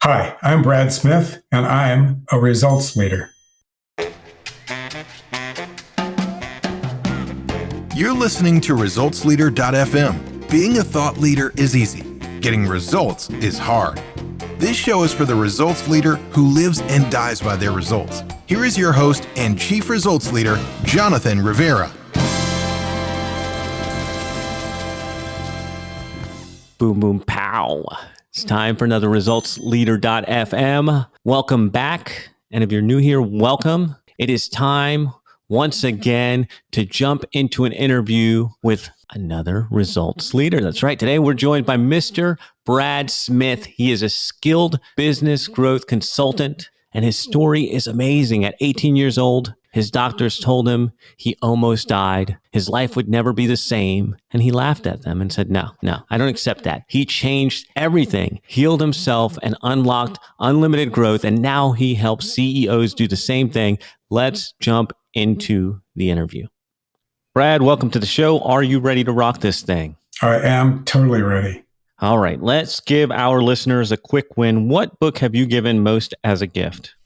Hi, I'm Brad Smith, and I'm a results leader. You're listening to ResultsLeader.fm. Being a thought leader is easy. Getting results is hard. This show is for the results leader who lives and dies by their results. Here is your host and Chief Results Leader, Jonathan Rivera. Boom, boom, pow. It's time for another ResultsLeader.fm. Welcome back. And if you're new here, welcome. It is time once again to jump into an interview with another results leader. That's right. Today we're joined by Mr. Brad Smith. He is a skilled business growth consultant, and his story is amazing. At 18 years old, his doctors told him he almost died. His life would never be the same. And he laughed at them and said, no, I don't accept that. He changed everything, healed himself, and unlocked unlimited growth. And now he helps CEOs do the same thing. Let's jump into the interview. Brad, welcome to the show. Are you ready to rock this thing? I am totally ready. All right, let's give our listeners a quick win. What book have you given most as a gift?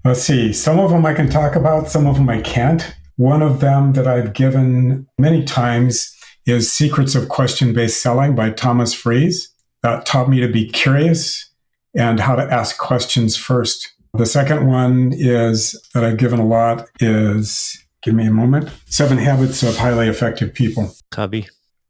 Let's see. Some of them I can talk about, some of them I can't. One of them that I've given many times is Secrets of Question-Based Selling by Thomas Fries. That taught me to be curious and how to ask questions first. The second one is that I've given a lot is, give me a moment, 7 Habits of Highly Effective People. Cubby.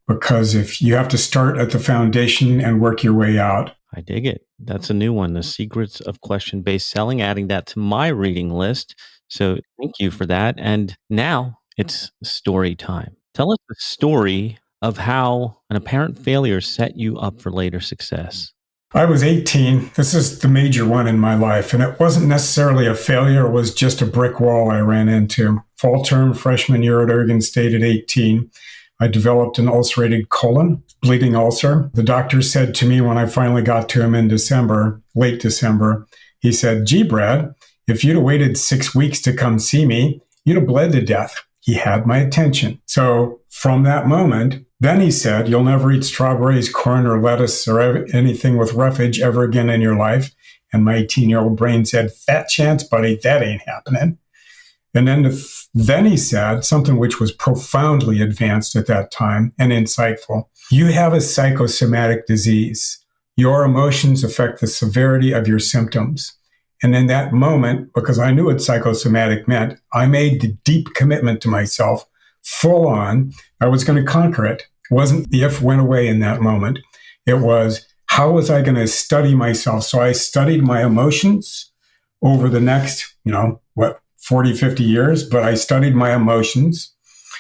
Because if you have to start at the foundation and work your way out. I dig it. That's a new one, The Secrets of Question-Based Selling, adding that to my reading list. So thank you for that. And now it's story time. Tell us the story of how an apparent failure set you up for later success. I was 18. This is the major one in my life. And it wasn't necessarily a failure. It was just a brick wall I ran into. Fall term, freshman year at Oregon State at 18. I developed an ulcerated colon, bleeding ulcer. The doctor said to me when I finally got to him in December, late December, he said, "Gee, Brad, if you'd have waited 6 weeks to come see me, you'd have bled to death." He had my attention. So from that moment, then he said, "You'll never eat strawberries, corn, or lettuce, or anything with roughage ever again in your life." And my 18-year-old brain said, "Fat chance, buddy, that ain't happening." And then he said something which was profoundly advanced at that time and insightful. "You have a psychosomatic disease. Your emotions affect the severity of your symptoms." And in that moment, because I knew what psychosomatic meant, I made the deep commitment to myself, full on, I was going to conquer it. It wasn't the if went away in that moment. It was, how was I going to study myself? So I studied my emotions over the next, 40, 50 years, but I studied my emotions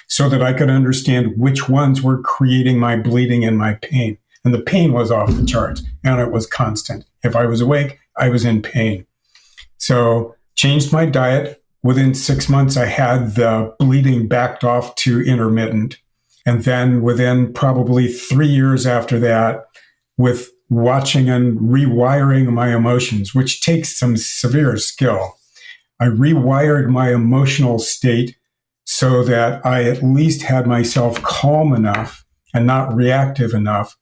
so that I could understand which ones were creating my bleeding and my pain. And the pain was off the charts, and it was constant. If I was awake, I was in pain. So changed my diet. Within 6 months, I had the bleeding backed off to intermittent. And then within probably 3 years after that, with watching and rewiring my emotions, which takes some severe skill, I rewired my emotional state so that I at least had myself calm enough and not reactive enough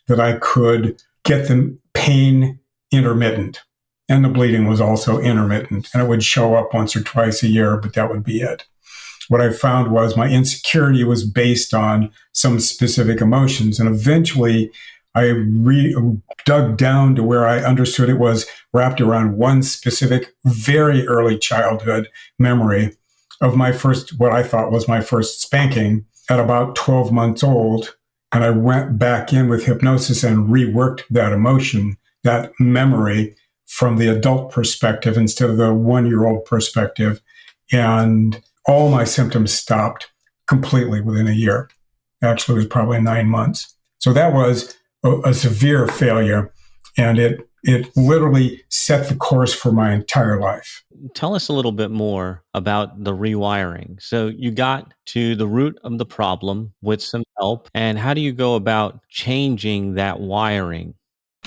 that I could get the pain intermittent. And the bleeding was also intermittent. And it would show up once or twice a year, but that would be it. What I found was my insecurity was based on some specific emotions. And eventually I dug down to where I understood it was wrapped around one specific, very early childhood memory of my first, what I thought was my first spanking at about 12 months old. And I went back in with hypnosis and reworked that emotion, that memory from the adult perspective instead of the 1-year-old perspective. And all my symptoms stopped completely within a year. Actually, it was probably 9 months. So that was a severe failure, and it literally set the course for my entire life. Tell us a little bit more about the rewiring. So you got to the root of the problem with some help, and how do you go about changing that wiring?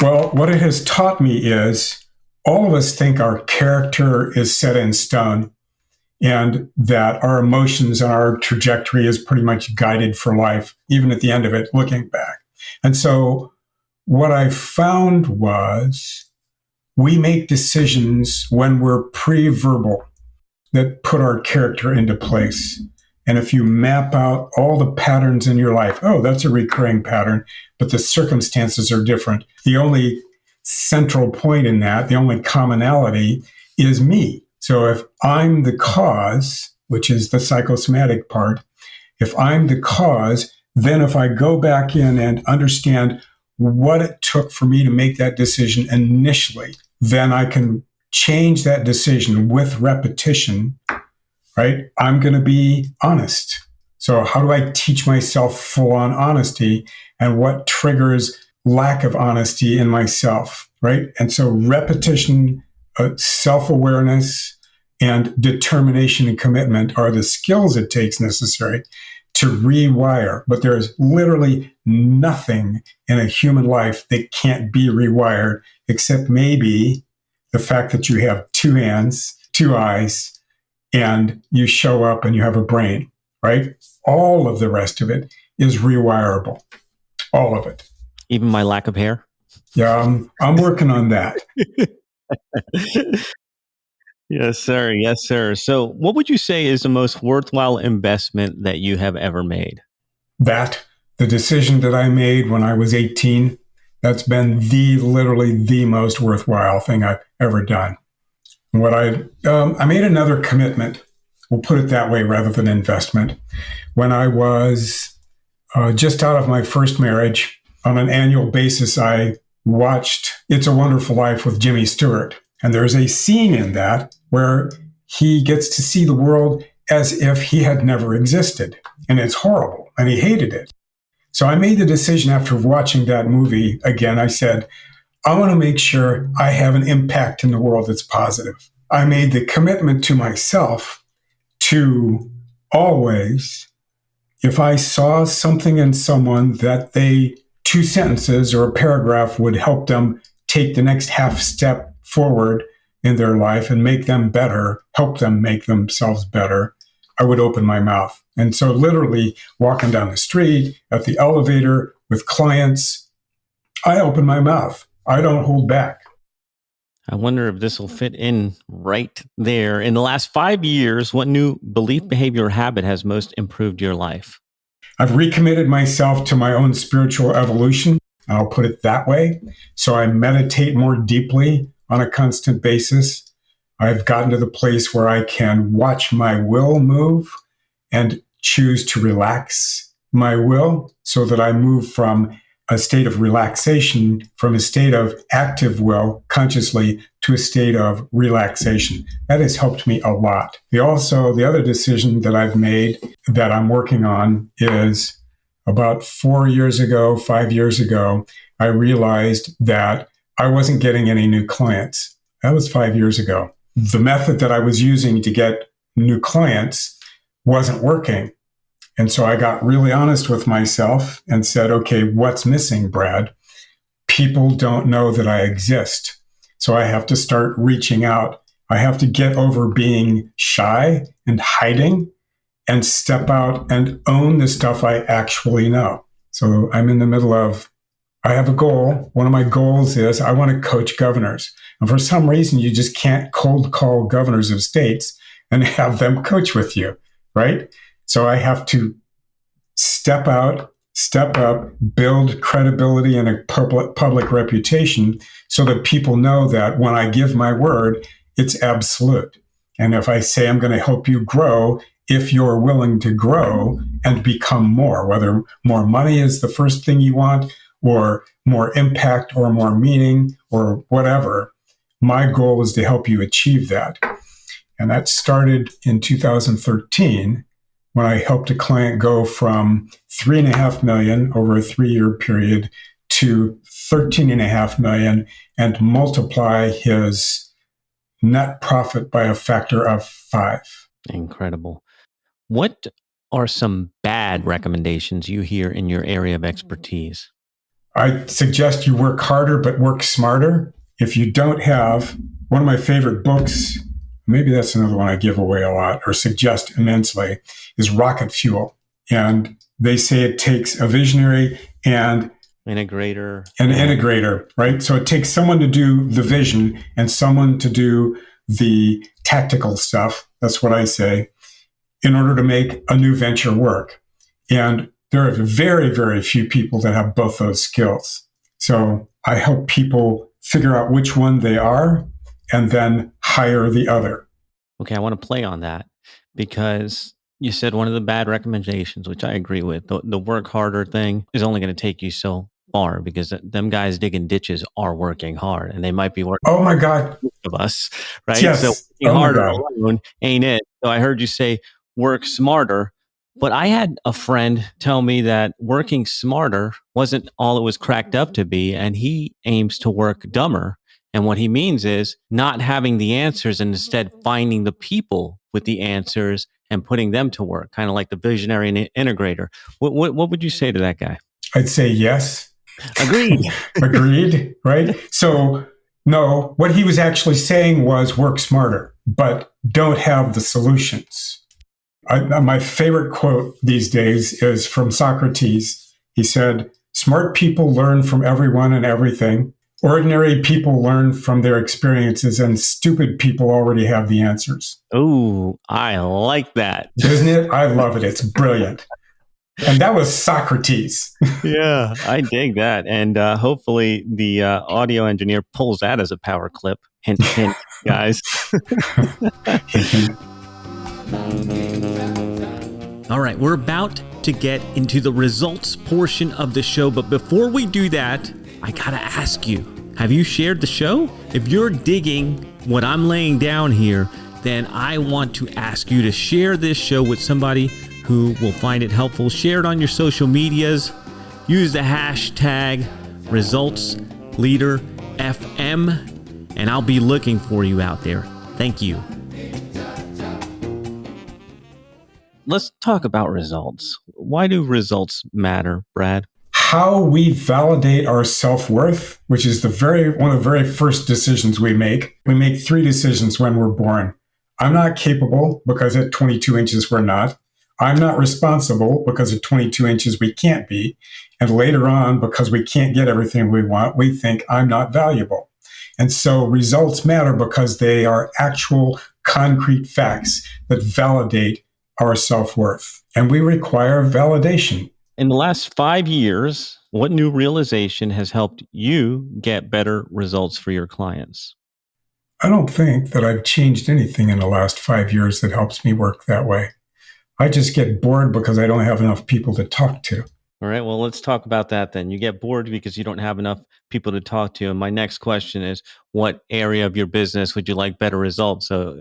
Well, what it has taught me is all of us think our character is set in stone and that our emotions and our trajectory is pretty much guided for life, even at the end of it, looking back. And so what I found was we make decisions when we're pre-verbal that put our character into place. And if you map out all the patterns in your life, oh, that's a recurring pattern, but the circumstances are different. The only central point in that, the only commonality is me. So if I'm the cause, which is the psychosomatic part, if I'm the cause, then if I go back in and understand what it took for me to make that decision initially, then I can change that decision with repetition, right? I'm going to be honest. So how do I teach myself full-on honesty, and what triggers lack of honesty in myself, right? And so repetition, self-awareness, and determination and commitment are the skills it takes necessary to rewire. But there's literally nothing in a human life that can't be rewired, except maybe the fact that you have two hands, two eyes, and you show up and you have a brain, right? All of the rest of it is rewirable. All of it. Even my lack of hair? Yeah, I'm working on that. Yes, sir. Yes, sir. So what would you say is the most worthwhile investment that you have ever made? That, the decision that I made when I was 18, that's been literally the most worthwhile thing I've ever done. What I made another commitment, we'll put it that way rather than investment, when I was just out of my first marriage. On an annual basis, I watched It's a Wonderful Life with Jimmy Stewart. And there's a scene in that where he gets to see the world as if he had never existed. And it's horrible, and he hated it. So I made the decision after watching that movie again. I said, I want to make sure I have an impact in the world that's positive. I made the commitment to myself to always, if I saw something in someone that two sentences or a paragraph would help them take the next half step forward in their life and make them better, help them make themselves better, I would open my mouth. And so literally walking down the street, at the elevator, with clients, I open my mouth. I don't hold back. I wonder if this will fit in right there. In the last 5 years, what new belief, behavior, or habit has most improved your life? I've recommitted myself to my own spiritual evolution. I'll put it that way. So I meditate more deeply on a constant basis. I've gotten to the place where I can watch my will move and choose to relax my will so that I move from a state of relaxation, from a state of active will consciously to a state of relaxation. That has helped me a lot. The other decision that I've made that I'm working on is about 5 years ago, I realized that I wasn't getting any new clients. That was 5 years ago. The method that I was using to get new clients wasn't working. And so I got really honest with myself and said, okay, what's missing, Brad? People don't know that I exist. So I have to start reaching out. I have to get over being shy and hiding and step out and own the stuff I actually know. So I'm in the middle of, I have a goal. One of my goals is I want to coach governors. And for some reason, you just can't cold call governors of states and have them coach with you, right? So I have to step out, step up, build credibility and a public reputation so that people know that when I give my word, it's absolute. And if I say I'm going to help you grow, if you're willing to grow and become more, whether more money is the first thing you want or more impact or more meaning or whatever, my goal is to help you achieve that. And that started in 2013 when I helped a client go from $3.5 million over a 3-year period to $13.5 million and multiply his net profit by a factor of 5. Incredible. What are some bad recommendations you hear in your area of expertise? I suggest you work harder, but work smarter. If you don't have one of my favorite books, maybe that's another one I give away a lot or suggest immensely, is Rocket Fuel. And they say it takes a visionary and Integrator. An integrator, right? So it takes someone to do the vision and someone to do the tactical stuff. That's what I say, in order to make a new venture work. And there are very, very few people that have both those skills. So I help people figure out which one they are and then hire the other. Okay, I want to play on that because you said one of the bad recommendations, which I agree with, the work harder thing is only going to take you so far because them guys digging ditches are working hard and they might be working. Oh my God. Of us, right? Yes. So working harder alone ain't it. So I heard you say work smarter, but I had a friend tell me that working smarter wasn't all it was cracked up to be. And he aims to work dumber. And what he means is not having the answers and instead finding the people with the answers and putting them to work, kind of like the visionary and integrator. What would you say to that guy? I'd say yes. Agreed. Agreed, right? So no, what he was actually saying was work smarter, but don't have the solutions. My favorite quote these days is from Socrates. He said, smart people learn from everyone and everything. Ordinary people learn from their experiences, and stupid people already have the answers. Oh, I like that. Isn't it? I love it. It's brilliant. And that was Socrates. Yeah, I dig that. And hopefully the audio engineer pulls that as a power clip. Hint, hint, guys. All right, we're about to get into the results portion of the show. But before we do that, I got to ask you, have you shared the show? If you're digging what I'm laying down here, then I want to ask you to share this show with somebody who will find it helpful. Share it on your social medias. Use the hashtag ResultsLeaderFM, and I'll be looking for you out there. Thank you. Let's talk about results. Why do results matter, Brad? How we validate our self-worth, which is one of the very first decisions we make. We make 3 decisions when we're born. I'm not capable because at 22 inches we're not. I'm not responsible because at 22 inches we can't be. And later on, because we can't get everything we want, we think I'm not valuable. And so results matter because they are actual concrete facts that validate our self-worth. And we require validation. In the last 5 years, what new realization has helped you get better results for your clients? I don't think that I've changed anything in the last 5 years that helps me work that way. I just get bored because I don't have enough people to talk to. All right, well, let's talk about that then. You get bored because you don't have enough people to talk to. And my next question is, what area of your business would you like better results? So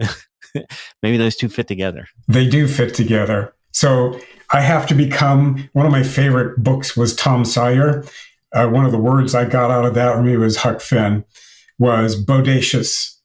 maybe those two fit together. They do fit together. So I have to become, one of my favorite books was Tom Sawyer. One of the words I got out of that, or maybe it was Huck Finn, was bodacious.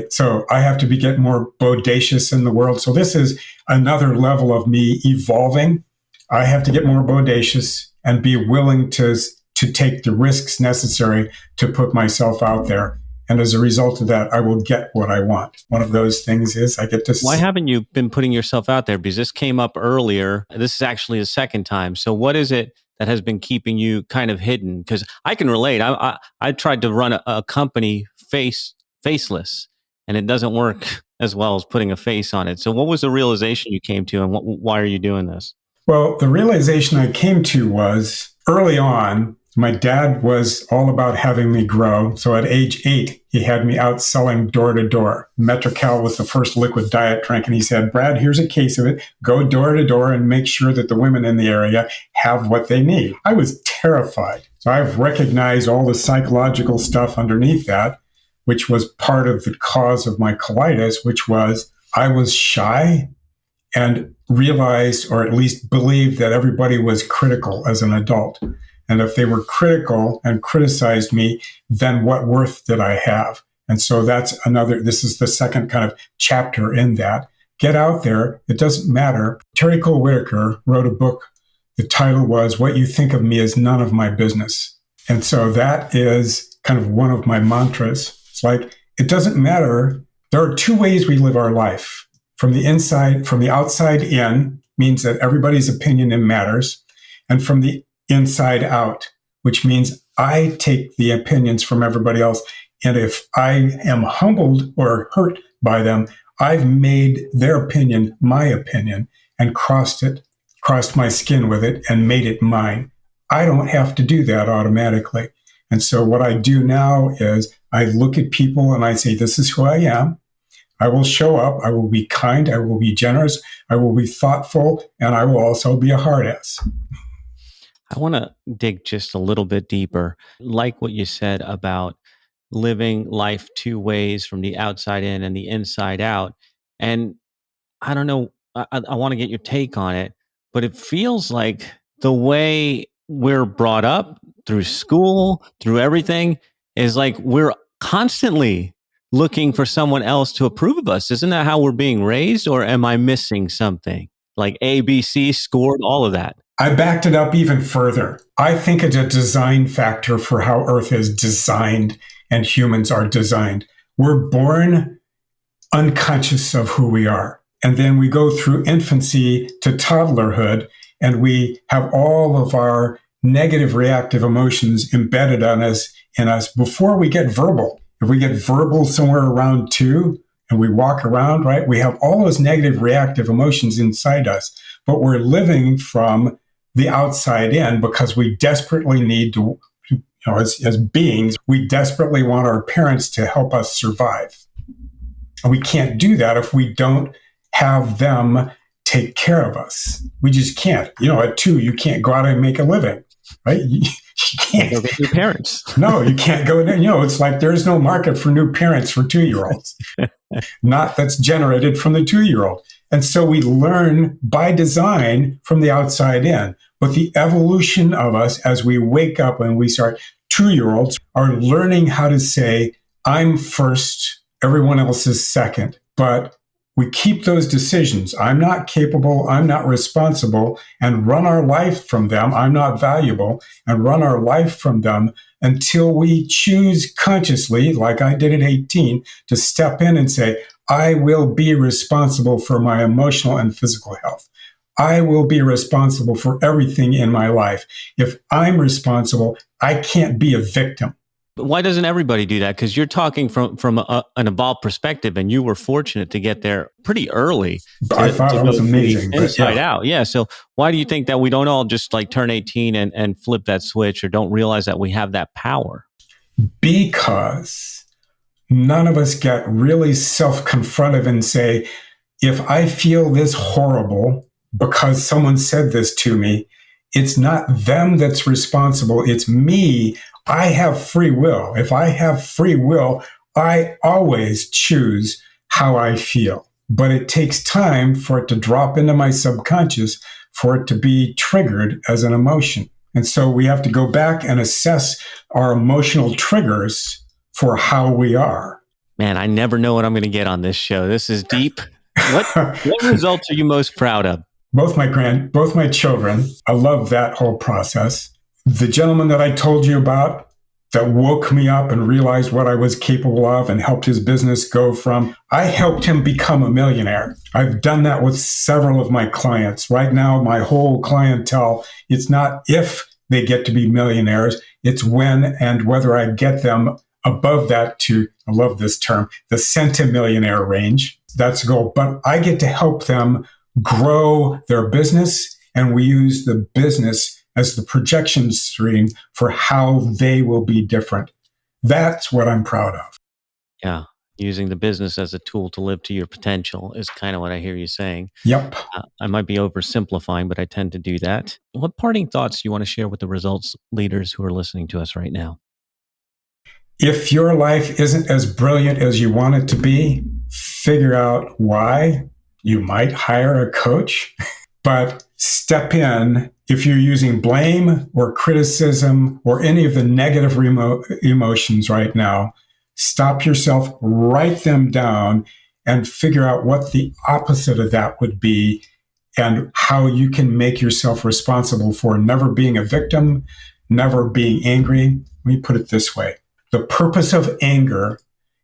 So I have to get more bodacious in the world. So this is another level of me evolving. I have to get more bodacious and be willing to take the risks necessary to put myself out there. And as a result of that, I will get what I want. One of those things is I get to... Why haven't you been putting yourself out there? Because this came up earlier. This is actually the second time. So what is it that has been keeping you kind of hidden? Because I can relate. I tried to run a company faceless, and it doesn't work as well as putting a face on it. So what was the realization you came to, and why are you doing this? Well, the realization I came to was early on, my dad was all about having me grow. So at age 8, he had me out selling door to door. Metrocal was the first liquid diet drink. And he said, Brad, here's a case of it. Go door to door and make sure that the women in the area have what they need. I was terrified. So I've recognized all the psychological stuff underneath that, which was part of the cause of my colitis, which was I was shy and realized, or at least believed, that everybody was critical as an adult. And if they were critical and criticized me, then what worth did I have? And so this is the second kind of chapter in that. Get out there. It doesn't matter. Terry Cole Whitaker wrote a book. The title was What You Think of Me Is None of My Business. And so that is kind of one of my mantras. It's like, it doesn't matter. There are 2 ways we live our life. From the outside in means that everybody's opinion matters. And from the inside out, which means I take the opinions from everybody else. And if I am humbled or hurt by them, I've made their opinion my opinion and crossed my skin with it and made it mine. I don't have to do that automatically. And so what I do now is I look at people and I say, this is who I am. I will show up. I will be kind. I will be generous. I will be thoughtful. And I will also be a hard ass. I want to dig just a little bit deeper. Like what you said about living life two ways, from the outside in and the inside out. And I don't know, I want to get your take on it, but it feels like the way we're brought up through school, through everything, is like we're constantly looking for someone else to approve of us. Isn't that how we're being raised? Or am I missing something? Like A, B, C, scored, all of that. I backed it up even further. I think it's a design factor for how Earth is designed and humans are designed. We're born unconscious of who we are. And then we go through infancy to toddlerhood, and we have all of our negative reactive emotions embedded in us before we get verbal. If we get verbal somewhere around 2 and we walk around, right, we have all those negative reactive emotions inside us, but we're living from the outside in because we desperately need to, as beings, we desperately want our parents to help us survive. And we can't do that if we don't have them take care of us. We just can't. At 2, you can't go out and make a living, right? You can't. Go get new parents. No, you can't go in. It's like there's no market for new parents for 2-year-olds. Not that's generated from the 2-year-old. And so we learn by design from the outside in. But the evolution of us as we wake up and we start, 2-year-olds are learning how to say, I'm first, everyone else is second. But we keep those decisions. I'm not capable, I'm not responsible, and run our life from them. I'm not valuable, and run our life from them until we choose consciously, like I did at 18, to step in and say, I will be responsible for my emotional and physical health. I will be responsible for everything in my life. If I'm responsible, I can't be a victim. But why doesn't everybody do that? Because you're talking from an evolved perspective, and you were fortunate to get there pretty early. I thought it was amazing. Inside out. Yeah. So why do you think that we don't all just like turn 18 and flip that switch, or don't realize that we have that power? Because none of us get really self-confrontive and say, if I feel this horrible because someone said this to me, it's not them that's responsible. It's me. I have free will. If I have free will, I always choose how I feel. But it takes time for it to drop into my subconscious, for it to be triggered as an emotion. And so we have to go back and assess our emotional triggers for how we are. Man, I never know what I'm going to get on this show. This is deep. What results are you most proud of? Both my children. I love that whole process. The gentleman that I told you about that woke me up and realized what I was capable of and helped his business go from, I helped him become a millionaire. I've done that with several of my clients. Right now, my whole clientele, it's not if they get to be millionaires, it's when and whether I get them above that to, I love this term, the centimillionaire range. That's the goal. But I get to help them grow their business, and we use the business as the projection stream for how they will be different. That's what I'm proud of. Yeah. Using the business as a tool to live to your potential is kind of what I hear you saying. Yep. I might be oversimplifying, but I tend to do that. What parting thoughts do you want to share with the results leaders who are listening to us right now? If your life isn't as brilliant as you want it to be, figure out why. You might hire a coach, but step in. If you're using blame or criticism or any of the negative emotions right now, stop yourself, write them down, and figure out what the opposite of that would be and how you can make yourself responsible for never being a victim, never being angry. Let me put it this way. The purpose of anger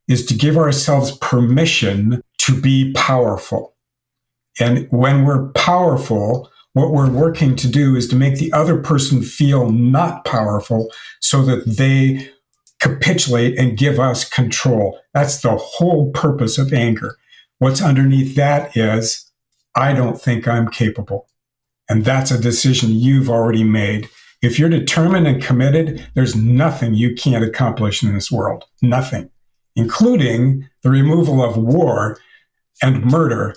is to give ourselves permission to be powerful. And when we're powerful, What we're working to do is to make the other person feel not powerful so that they capitulate and give us control. That's the whole purpose of anger. What's underneath that is, I don't think I'm capable. And that's a decision you've already made. If you're determined and committed, there's nothing you can't accomplish in this world. Nothing, including the removal of war and murder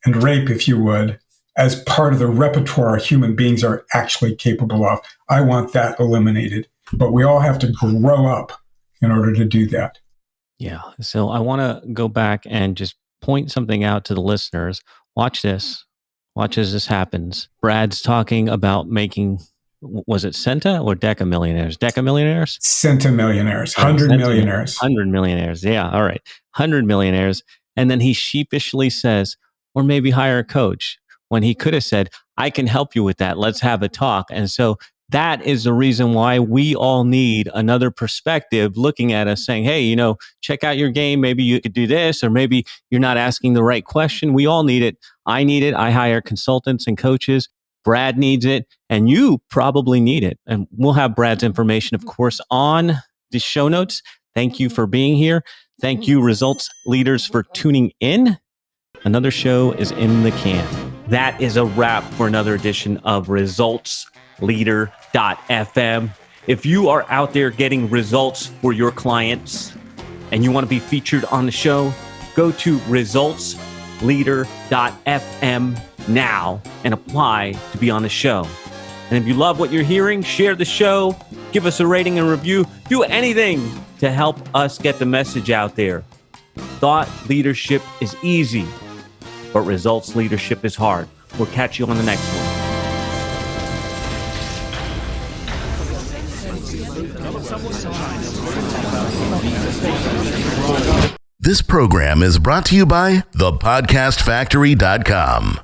and rape, if you would, as part of the repertoire human beings are actually capable of. I want that eliminated. But we all have to grow up in order to do that. Yeah. So I want to go back and just point something out to the listeners. Watch this. Watch as this happens. Brad's talking about making, was it centa or decamillionaires? Decamillionaires? Centimillionaires, 100 millionaires. 100 millionaires. Yeah. All right. 100 millionaires. And then he sheepishly says, or maybe hire a coach, when he could have said, I can help you with that. Let's have a talk. And so that is the reason why we all need another perspective looking at us saying, hey, check out your game. Maybe you could do this, or maybe you're not asking the right question. We all need it. I need it. I hire consultants and coaches. Brad needs it, and you probably need it. And we'll have Brad's information, of course, on the show notes. Thank you for being here. Thank you, results leaders, for tuning in. Another show is in the can. That is a wrap for another edition of ResultsLeader.fm. If you are out there getting results for your clients and you want to be featured on the show, go to ResultsLeader.fm now and apply to be on the show. And if you love what you're hearing, share the show, give us a rating and review, do anything to help us get the message out there. Thought leadership is easy, but results leadership is hard. We'll catch you on the next one. This program is brought to you by thepodcastfactory.com.